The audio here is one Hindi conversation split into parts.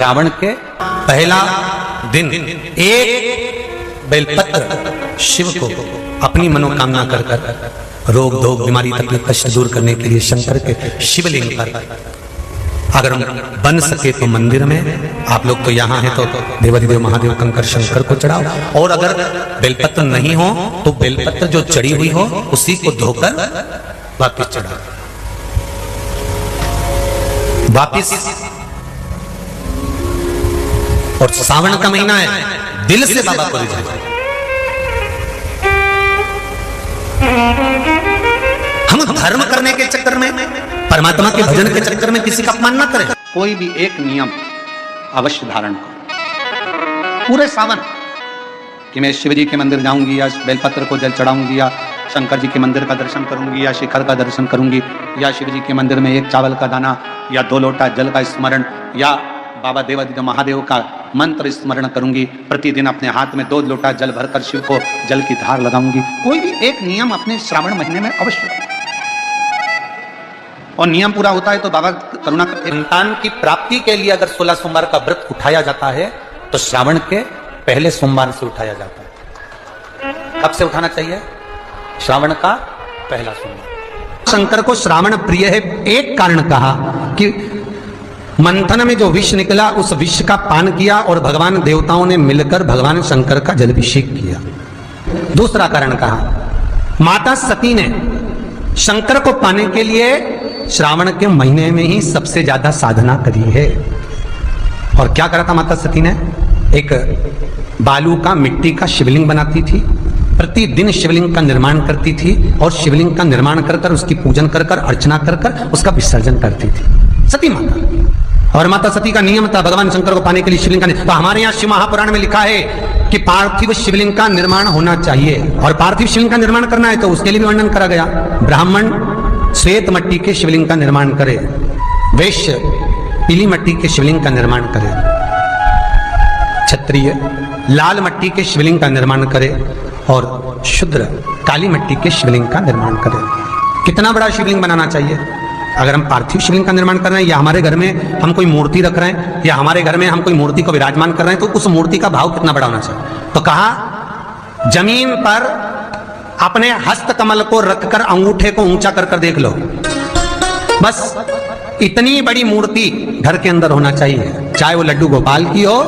श्रावण के पहला दिन एक बेलपत्र शिव को अपनी मनोकामना कर कर रोग धोग बीमारी तकलीफ कष्ट दूर करने के लिए शंकर के शिवलिंग पर अगर बन सके तो मंदिर में, आप लोग तो यहाँ हैं तो देवाधिदेव महादेव कंकर शंकर को चढ़ाओ, और अगर बेलपत्र नहीं हो तो बेलपत्र जो चढ़ी हुई हो उसी को धोकर वापिस चढ़ाओ। वापिस, और सावन का महीना है, दिल से बाबा को रिझाइए। हम धर्म करने के चक्कर में, परमात्मा के भजन के चक्कर में किसी का अपमान न करें। कोई भी एक नियम अवश्य धारण करो पूरे सावन कि मैं शिव जी के मंदिर जाऊंगी या बेलपत्र को जल चढ़ाऊंगी या शंकर जी के मंदिर का दर्शन करूंगी या शिखर का दर्शन करूंगी या शिव जी के मंदिर में एक चावल का दाना या 2 लोटा जल का स्मरण या बाबा देवाधिदेव महादेव का मंत्र स्मरण करूंगी। प्रतिदिन अपने हाथ में 2 लोटा जल भरकर शिव को जल की धार लगाऊंगी। कोई भी एक नियम अपने श्रावण महीने में अवश्य रखें, और नियम पूरा होता है तो बाबा करुणा करते हैं। संतान की प्राप्ति के लिए अगर 16 सोमवार का व्रत उठाया जाता है तो श्रावण के पहले सोमवार से उठाया जाता है। कब से उठाना चाहिए? श्रावण का पहला सोमवार। शंकर को श्रावण प्रिय है, एक कारण कहा कि मंथन में जो विष निकला उस विष का पान किया और भगवान देवताओं ने मिलकर भगवान शंकर का जलाभिषेक किया। दूसरा कारण कहा, माता सती ने शंकर को पाने के लिए श्रावण के महीने में ही सबसे ज्यादा साधना करी है। और क्या करा था माता सती ने? एक बालू का मिट्टी का शिवलिंग बनाती थी, प्रतिदिन शिवलिंग का निर्माण करती थी और शिवलिंग का निर्माण कर कर उसकी पूजन कर कर अर्चना कर कर उसका विसर्जन करती थी सती माता। और माता सती का नियम था भगवान शंकर को पाने के लिए शिवलिंग का। तो हमारे यहाँ शिव महापुराण में लिखा है कि पार्थिव शिवलिंग का निर्माण होना चाहिए, और पार्थिव शिवलिंग का निर्माण करना है तो उसके लिए भी वर्णन करा गया। ब्राह्मण श्वेत मट्टी के शिवलिंग का निर्माण करे, वैश्य पीली मट्टी के शिवलिंग का निर्माण करे, क्षत्रिय लाल मट्टी के शिवलिंग का निर्माण करे और शूद्र काली मट्टी के शिवलिंग का निर्माण करे। कितना बड़ा शिवलिंग बनाना चाहिए? अगर हम पार्थिव शिवलिंग का निर्माण कर रहे हैं या हमारे घर में हम कोई मूर्ति रख रहे हैं या हमारे घर में हम कोई मूर्ति को विराजमान कर रहे हैं तो उस मूर्ति का भाव कितना बड़ा होना चाहिए? तो कहा जमीन पर अपने हस्त कमल को रखकर अंगूठे को ऊंचा कर कर देख लो, बस इतनी बड़ी मूर्ति घर के अंदर होना चाहिए। चाहे वो लड्डू गोपाल की हो,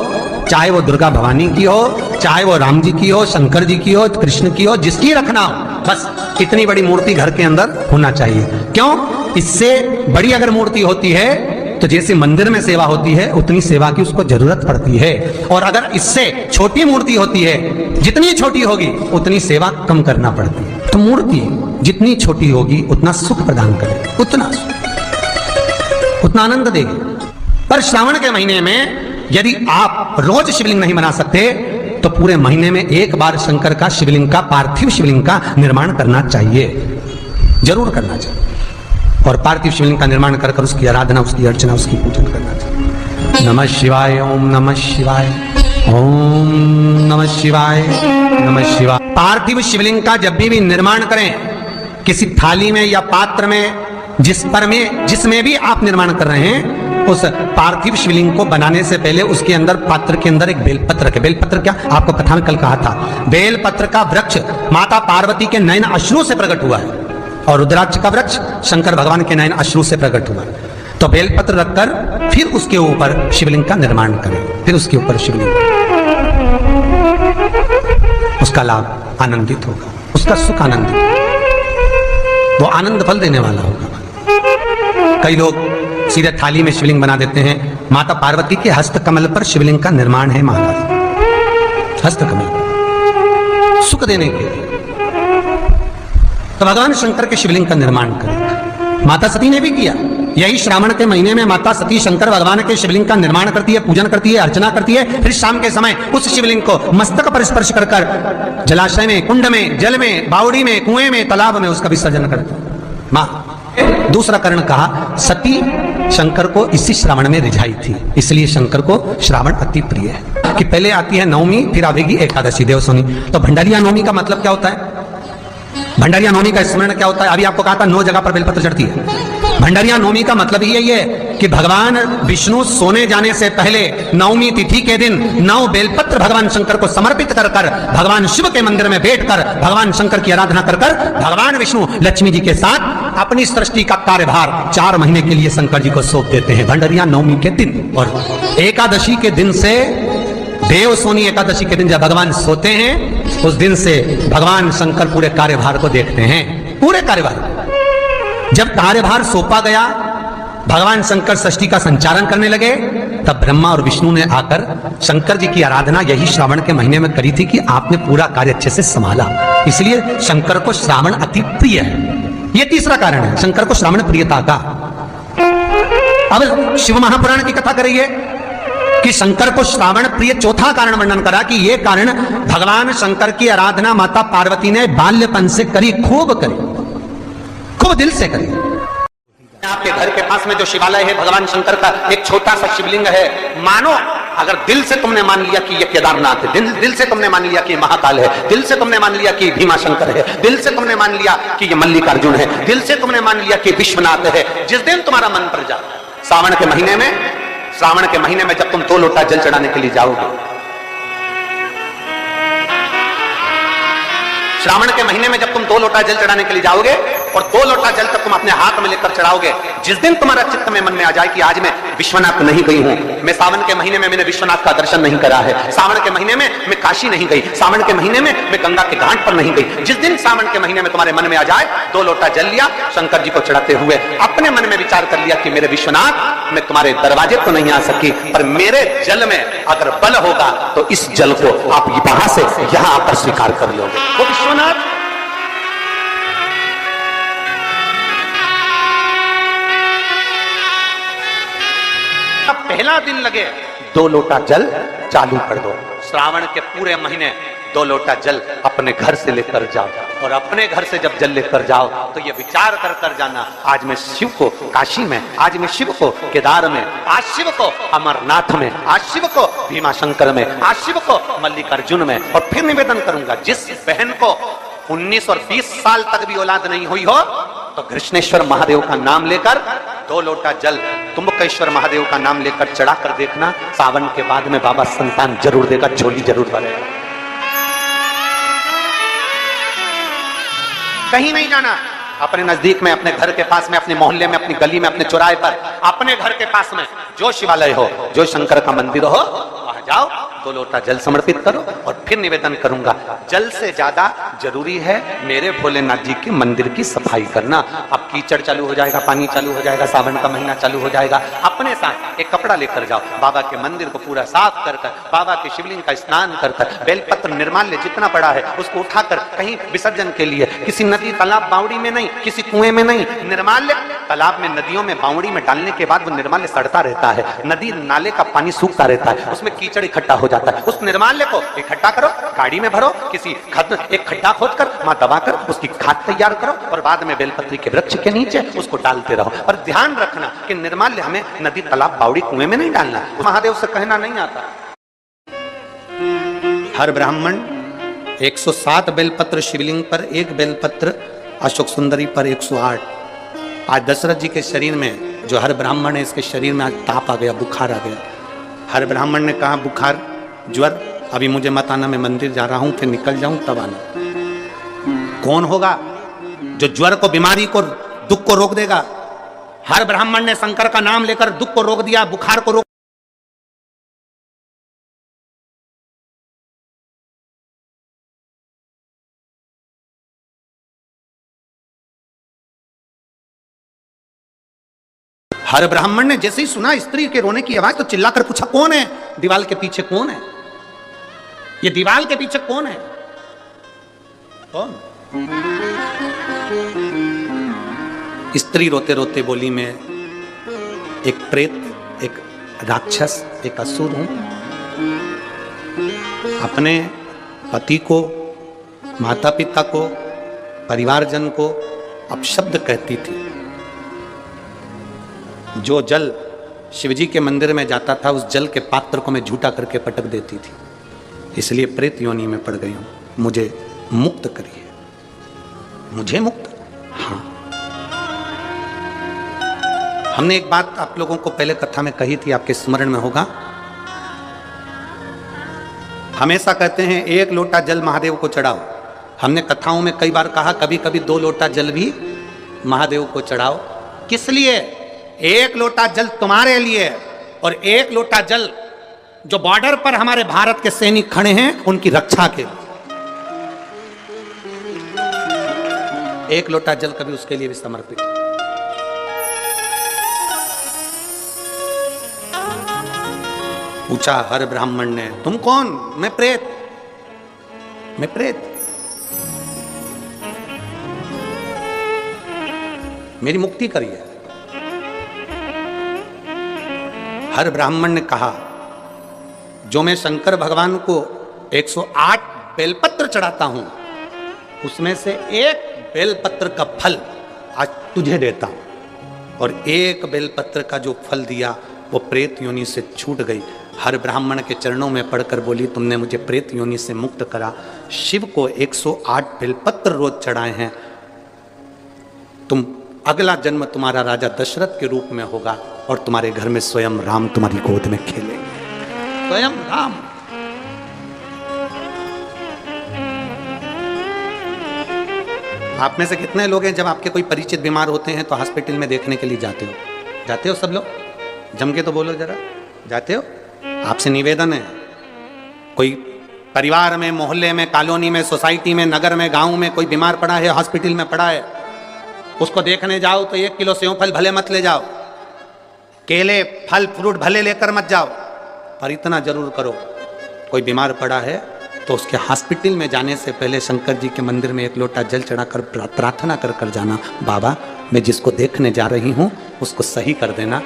चाहे वो दुर्गा भवानी की हो, चाहे वो राम जी की हो, शंकर जी की हो, कृष्ण की हो, जिसकी रखना हो, बस इतनी बड़ी मूर्ति घर के अंदर होना चाहिए। क्यों? इससे बड़ी अगर मूर्ति होती है तो जैसे मंदिर में सेवा होती है उतनी सेवा की उसको जरूरत पड़ती है, और अगर इससे छोटी मूर्ति होती है, जितनी छोटी होगी उतनी सेवा कम करना पड़ती है। तो मूर्ति जितनी छोटी होगी उतना सुख प्रदान करेगी, उतना आनंद देगी। पर श्रावण के महीने में यदि आप रोज शिवलिंग नहीं बना सकते तो पूरे महीने में एक बार शंकर का शिवलिंग का, पार्थिव शिवलिंग का निर्माण करना चाहिए, जरूर करना चाहिए। और पार्थिव शिवलिंग का निर्माण कर कर उसकी आराधना, उसकी अर्चना, उसकी पूजन करना चाहिए। नमः शिवाय, ओम नमः शिवाय, ओम नमः शिवाय, नमः शिवाय। पार्थिव शिवलिंग का जब भी निर्माण करें, किसी थाली में या पात्र में, जिसमें भी आप निर्माण कर रहे हैं, उस पार्थिव शिवलिंग को बनाने से पहले उसके अंदर, पात्र के अंदर एक बेलपत्र रखे। बेलपत्र क्या, आपको कथा में कल कहा था, बेलपत्र का वृक्ष माता पार्वती के नयन अश्रु से प्रकट हुआ है और रुद्राक्ष का वृक्ष शंकर भगवान के नयन अश्रु से प्रकट हुआ है। तो बेलपत्र रखकर फिर उसके ऊपर शिवलिंग का निर्माण करें, फिर उसके ऊपर शिवलिंग, उसका लाभ आनंदित होगा, उसका सुख आनंदित, वो आनंद फल देने वाला होगा। कई लोग सीधे थाली में शिवलिंग बना देते हैं। माता पार्वती के हस्त कमल पर शिवलिंग का निर्माण है महाराज, हस्त कमल सुख देने के लिए। तो भगवान शंकर के शिवलिंग का निर्माण करें। माता सती ने भी किया। यही श्रावण के महीने में माता सती शंकर भगवान के शिवलिंग का निर्माण करती है, पूजन करती है, अर्चना करती है। फिर शाम के समय उस शिवलिंग को मस्तक पर स्पर्श कर कर जलाशय में, कुंड में, जल में, बावड़ी में, कुएं में, तालाब में उसका विसर्जन करती है माँ। दूसरा कारण कहा, सती शंकर को इसी श्रावण में रिझाई थी, इसलिए शंकर को श्रावण अति प्रिय है। कि पहले आती है नवमी, फिर आवेगी एकादशी, देवसोनी। तो भंडारिया नवमी का मतलब क्या होता है? भंडारिया नवमी का स्मरण क्या होता है? अभी आपको कहा था 9 जगह पर बेलपत्र चढ़ती है। भंडारिया नवमी का मतलब ही यही है कि भगवान विष्णु सोने जाने से पहले नवमी तिथि के दिन 9 बेलपत्र भगवान शंकर को समर्पित कर कर भगवान शिव के मंदिर में बैठकर भगवान शंकर की आराधना कर कर भगवान विष्णु लक्ष्मी जी के साथ अपनी सृष्टि का कार्यभार 4 महीने के लिए शंकर जी को सौंप देते हैं भंडारिया नवमी के दिन। और एकादशी के दिन से, देव सोनी एकादशी के दिन जब भगवान सोते हैं, उस दिन से भगवान शंकर पूरे कार्यभार को देखते हैं। पूरे कार्यभार, जब कार्यभार सौंपा गया, भगवान शंकर सृष्टि का संचालन करने लगे, तब ब्रह्मा और विष्णु ने आकर शंकर जी की आराधना यही श्रावण के महीने में करी थी कि आपने पूरा कार्य अच्छे से संभाला। इसलिए शंकर को श्रावण अति प्रिय है। यह तीसरा कारण है शंकर को श्रावण प्रियता का। अब शिव महापुराण की कथा करिए कि शंकर को श्रावण प्रिय चौथा कारण वर्णन करा कि यह कारण भगवान शंकर की आराधना माता पार्वती ने बाल्यपन से करी, खूब करी, खूब दिल से करी। आपके घर के पास में जो शिवालय है भगवान शंकर का, एक छोटा सा शिवलिंग है। मानो अगर दिल से तुमने मान लिया कि ये केदारनाथ है, दिल से तुमने मान लिया कि महाकाल है, दिल से तुमने मान लिया कि भीमा शंकर है, दिल से तुमने मान लिया कि ये मल्लिकार्जुन है, दिल से तुमने मान लिया कि विश्वनाथ है, जिस दिन तुम्हारा मन पर जाए, श्रावण के महीने में जब तुम 2 लोटा जल चढ़ाने के लिए जाओगे, श्रावण के महीने में जब तुम 2 लोटा जल चढ़ाने के लिए जाओगे और 2 लोटा जल तक तुम अपने हाथ में लेकर चढ़ाओगे, जिस दिन तुम्हारा चित्त में मन में आ जाए कि आज मैं विश्वनाथ नहीं गई हूं, मैं सावन के महीने में मैंने विश्वनाथ का दर्शन नहीं करा है, सावन के महीने में मैं काशी नहीं गई, सावन के महीने में मैं गंगा के घाट पर नहीं गई, जिस दिन सावन के महीने में तुम्हारे मन में आ जाए, 2 लोटा जल लिया, शंकर जी को चढ़ाते हुए अपने मन में विचार कर लिया कि मेरे विश्वनाथ, मैं तुम्हारे दरवाजे तो नहीं आ सकी, पर मेरे जल में अगर बल होगा तो इस जल को आप वहां से यहां आकर स्वीकार कर लोगे। वो विश्वनाथ पहला दिन लगे 2 लोटा जल चालू कर दो। श्रावण के पूरे महीने 2 लोटा जल अपने घर से लेकर जाओ, और अपने घर से जब जल लेकर जाओ तो ये विचार कर कर जाना, आज मैं शिव को काशी में, आज मैं शिव को केदार में, आज शिव को अमरनाथ में, आज शिव को भीमा शंकर में, आज शिव को मल्लिकार्जुन में। और फिर निवेदन करूंगा, जिस बहन को 19 और 20 साल तक भी औलाद नहीं हुई हो, तो कृष्णेश्वर महादेव का नाम लेकर 2 लोटा जल तुम्बकेश्वर महादेव का नाम लेकर चढ़ा कर देखना, सावन के बाद में बाबा संतान जरूर देगा, झोली जरूर भरेगा। कहीं नहीं जाना, अपने नजदीक में, अपने घर के पास में, अपने मोहल्ले में, अपनी गली में, अपने चौराहे पर, अपने घर के पास में जो शिवालय हो, जो शंकर का मंदिर हो, वहां जाओ, 2 लोटा जल समर्पित करो। और फिर निवेदन करूंगा, जल से ज्यादा जरूरी है मेरे भोलेनाथ जी के मंदिर की सफाई करना। अब कीचड़ चालू हो जाएगा, पानी चालू हो जाएगा, सावन का महीना चालू हो जाएगा, अपने साथ एक कपड़ा लेकर जाओ, बाबा के मंदिर को पूरा साफ कर कर, बाबा के शिवलिंग का स्नान कर कर, बेलपत्र निर्माल्य जितना पड़ा है उसको उठाकर कहीं विसर्जन के लिए, किसी नदी तालाब बावड़ी में नहीं, किसी कुएं में नहीं, निर्माल्य तालाब में, नदियों में, बावड़ी में डालने के बाद वो निर्माल्य सड़ता रहता है, नदी नाले का पानी सूखता रहता है, उसमें कीचड़ इकट्ठा हो जाता है। उस निर्माल्य को इकट्ठा करो, गाड़ी में भरो, किसी एक खड्डा खोदकर वहां दबाकर उसकी खाद तैयार करो, और बाद में बेलपत्री के वृक्ष के नीचे उसको डालते रहो। और ध्यान रखना कि निर्माल्य हमें नदी तालाब बावड़ी कुएं में नहीं डालना, महादेव से कहना नहीं आता। हर ब्राह्मण 107 बेलपत्र शिवलिंग पर, 1 बेलपत्र अशोक सुंदरी पर 108। आज दशरथ जी के शरीर में, जो हर ब्राह्मण है, इसके शरीर में आज ताप आ गया, बुखार आ गया। हर ब्राह्मण ने कहा बुखार, ज्वर, अभी मुझे मत आना, मैं मंदिर जा रहा हूं, फिर निकल जाऊं तब आना। कौन होगा जो ज्वर को, बीमारी को, दुख को रोक देगा? हर ब्राह्मण ने शंकर का नाम लेकर दुख को रोक दिया, बुखार को रोक। हर ब्राह्मण ने जैसे ही सुना स्त्री के रोने की आवाज तो चिल्लाकर पूछा, कौन है दीवाल के पीछे? कौन है ये दीवाल के पीछे? कौन है? कौन? स्त्री रोते रोते बोली, मैं एक प्रेत, एक राक्षस, एक असुर हूं। अपने पति को, माता पिता को, परिवारजन को अपशब्द कहती थी। जो जल शिवजी के मंदिर में जाता था, उस जल के पात्र को मैं झूठा करके पटक देती थी, इसलिए प्रेत योनि में पड़ गई हूं, मुझे मुक्त करिए। मुझे मुक्त? हाँ। हमने एक बात आप लोगों को पहले कथा में कही थी, आपके स्मरण में होगा। हमेशा कहते हैं एक लोटा जल महादेव को चढ़ाओ। हमने कथाओं में कई बार कहा कभी कभी 2 लोटा जल भी महादेव को चढ़ाओ। किस लिए? एक लोटा जल तुम्हारे लिए और एक लोटा जल जो बॉर्डर पर हमारे भारत के सैनिक खड़े हैं उनकी रक्षा के लिए। एक लोटा जल कभी उसके लिए भी समर्पित। पूछा हर ब्राह्मण ने, तुम कौन? मैं प्रेत। मैं प्रेत। मेरी मुक्ति करिए। हर ब्राह्मण ने कहा, जो मैं शंकर भगवान को 108 बेलपत्र चढ़ाता हूं उसमें से एक बेलपत्र का फल आज तुझे देता हूं। और एक बेलपत्र का जो फल दिया वो प्रेत योनि से छूट गई। हर ब्राह्मण के चरणों में पड़कर बोली, तुमने मुझे प्रेत योनि से मुक्त करा। शिव को 108 बेलपत्र रोज चढ़ाए हैं। तुम अगला जन्म तुम्हारा राजा दशरथ के रूप में होगा और तुम्हारे घर में स्वयं राम तुम्हारी गोद में खेलेंगे। स्वयं राम। आप में से कितने लोग हैं जब आपके कोई परिचित बीमार होते हैं तो हॉस्पिटल में देखने के लिए जाते हो? जाते हो सब लोग? जम के तो बोलो जरा, जाते हो? आपसे निवेदन है, कोई परिवार में, मोहल्ले में, कॉलोनी में, सोसाइटी में, नगर में, गांव में कोई बीमार पड़ा है, हॉस्पिटल में पड़ा है, उसको देखने जाओ तो 1 किलो सेव फल भले मत ले जाओ, केले फल फ्रूट भले लेकर मत जाओ, पर इतना जरूर करो, कोई बीमार पड़ा है तो उसके हॉस्पिटल में जाने से पहले शंकर जी के मंदिर में 1 लोटा जल चढ़ाकर प्रार्थना कर जाना, बाबा मैं जिसको देखने जा रही हूं उसको सही कर देना।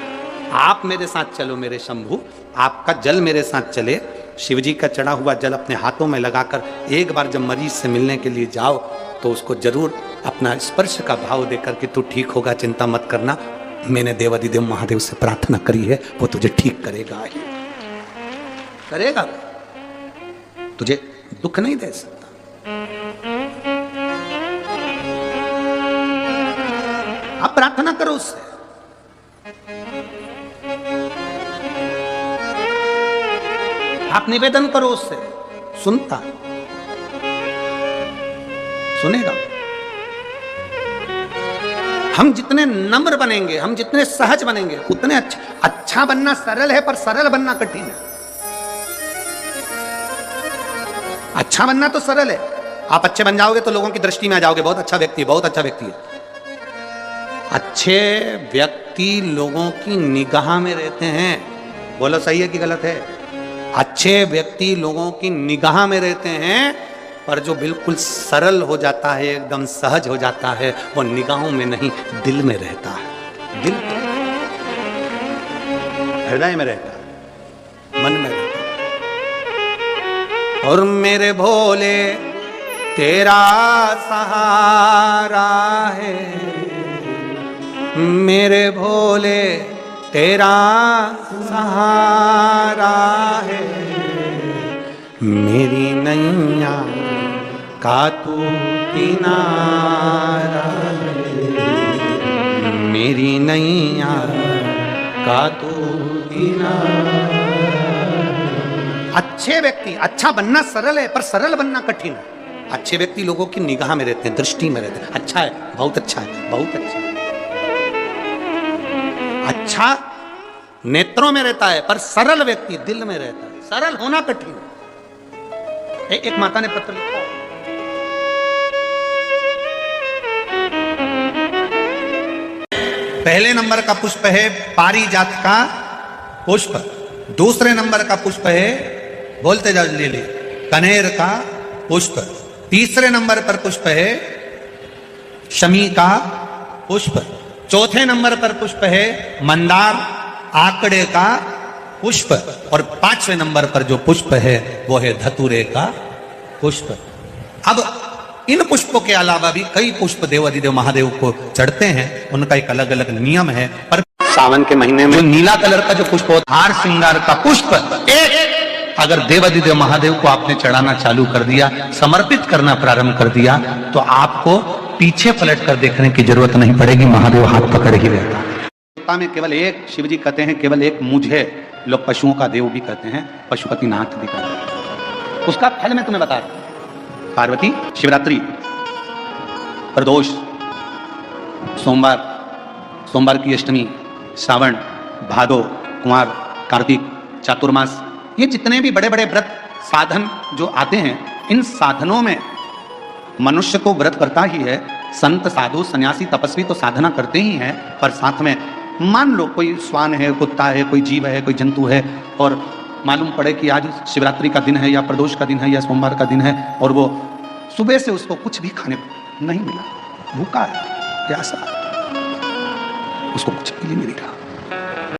आप मेरे साथ चलो मेरे शंभू, आपका जल मेरे साथ चले। शिवजी का चढ़ा हुआ जल अपने हाथों में लगाकर एक बार जब मरीज से मिलने के लिए जाओ तो उसको जरूर अपना स्पर्श का भाव देकर कि तू ठीक होगा, चिंता मत करना, मैंने देवादिदेव महादेव से प्रार्थना करी है, वो तुझे ठीक करेगा ही करेगा, तुझे दुख नहीं दे सकता। आप प्रार्थना करो उससे। आप निवेदन करो उससे, सुनता, सुनेगा। हम जितने नम्र बनेंगे, हम जितने सहज बनेंगे उतने अच्छा बनना सरल है पर सरल बनना कठिन है। अच्छा बनना तो सरल है, आप अच्छे बन जाओगे तो लोगों की दृष्टि में आ जाओगे, बहुत अच्छा व्यक्ति है, बहुत अच्छा व्यक्ति है। अच्छे व्यक्ति लोगों की निगाह में रहते हैं। बोलो सही है कि गलत है? अच्छे व्यक्ति लोगों की निगाह में रहते हैं, पर जो बिल्कुल सरल हो जाता है, एकदम सहज हो जाता है, वो निगाहों में नहीं दिल में रहता है। दिल हृदय में रहता है, मन में रहता है। और मेरे भोले तेरा सहारा है, मेरे भोले तेरा सहारा है, मेरी नैया का तू किनारा है, मेरी नैया का तू किनारा। अच्छे व्यक्ति, अच्छा बनना सरल है पर सरल बनना कठिन है। अच्छे व्यक्ति लोगों की निगाह में रहते हैं, दृष्टि में रहते हैं। अच्छा है, बहुत अच्छा है, बहुत अच्छा है। अच्छा नेत्रों में रहता है पर सरल व्यक्ति दिल में रहता है। सरल होना कठिन है। एक माता ने पत्र लिखा है, पहले नंबर का पुष्प है पारिजात का पुष्प, दूसरे नंबर का पुष्प है, बोलते जाओ ले ले, कनेर का पुष्प, तीसरे नंबर पर पुष्प है शमी का पुष्प, चौथे नंबर पर पुष्प है मंदार आकड़े का पुष्प, और 5वें नंबर पर जो पुष्प है वो है धतूरे का पुष्प। अब इन पुष्पों के अलावा भी कई पुष्प देवादिदेव महादेव को चढ़ते हैं, उनका एक अलग अलग नियम है। पर सावन के महीने में नीला कलर का जो पुष्प होता है, हार श्रृंगार का पुष्प, एक अगर देवादिदेव महादेव को आपने चढ़ाना चालू कर दिया, समर्पित करना प्रारंभ कर दिया, तो आपको पीछे पलट कर देखने की जरूरत नहीं पड़ेगी, महादेव हाथ पकड़ ही रहता है। में केवल एक, शिव जी कहते हैं केवल एक मुझे लोग पशुओं का देव भी कहते हैं, पशुपतिनाथ भी कहते हैं। उसका फल मैं तुम्हें बता रहा हूं। पार्वती, शिवरात्रि, प्रदोष, सोमवार की अष्टमी, श्रावण, भादो, कुंवार, कार्तिक, चातुर्मास, ये जितने भी बड़े बड़े व्रत साधन जो आते हैं, इन साधनों में मनुष्य को व्रत करता ही है। संत, साधु, सन्यासी, तपस्वी तो साधना करते ही हैं, पर साथ में मान लो कोई श्वान है, कुत्ता है, कोई जीव है, कोई जंतु है, और मालूम पड़े कि आज शिवरात्रि का दिन है या प्रदोष का दिन है या सोमवार का दिन है, और वो सुबह से उसको कुछ भी खाने नहीं मिला, भूखा है, प्यासा, उसको कुछ भी नहीं मिल रहा,